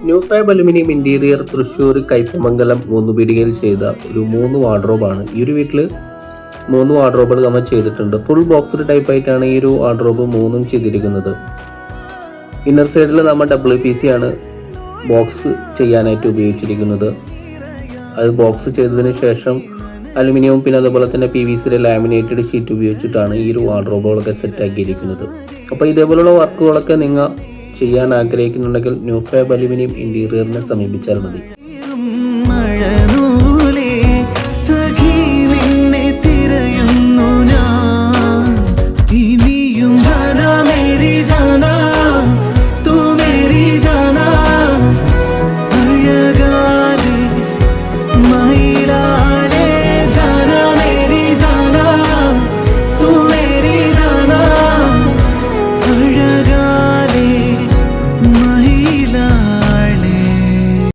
New fab aluminium interior Thrissur Kaipamangalam മൂന്നുപീടികയിൽ ചെയ്ത ഒരു 3 വാർഡ്രോബാണ്. ഈ ഒരു വീട്ടിൽ 3 വാർഡ്രോബുകൾ നമ്മൾ ചെയ്തിട്ടുണ്ട്. ഫുൾ ബോക്സ്ഡ് ടൈപ്പ് ആയിട്ടാണ് ഈ ഒരു വാർഡ്രോബ് 3ഉം ചെയ്തിരിക്കുന്നത്. ഇന്നർ സൈഡിൽ നമ്മൾ WPC ആണ് ബോക്സ് ചെയ്യാനായിട്ട് ഉപയോഗിച്ചിരിക്കുന്നത്. അത് ബോക്സ് ചെയ്തതിന് ശേഷം അലുമിനിയവും പിന്നെ അതുപോലെ തന്നെ PVC ലാമിനേറ്റഡ് ഷീറ്റ് ഉപയോഗിച്ചിട്ടാണ് ഈ ഒരു വാർഡ്രോബുകളൊക്കെ സെറ്റ് ആക്കിയിരിക്കുന്നത്. അപ്പോൾ ഇതേപോലുള്ള വർക്കുകളൊക്കെ നിങ്ങൾ ചെയ്യാൻ ആഗ്രഹിക്കുന്നുണ്ടെങ്കിൽ ന്യൂ ഫാബ് അലുമിനിയം ഇന്റീരിയറിനെ സമീപിച്ചാൽ മതി.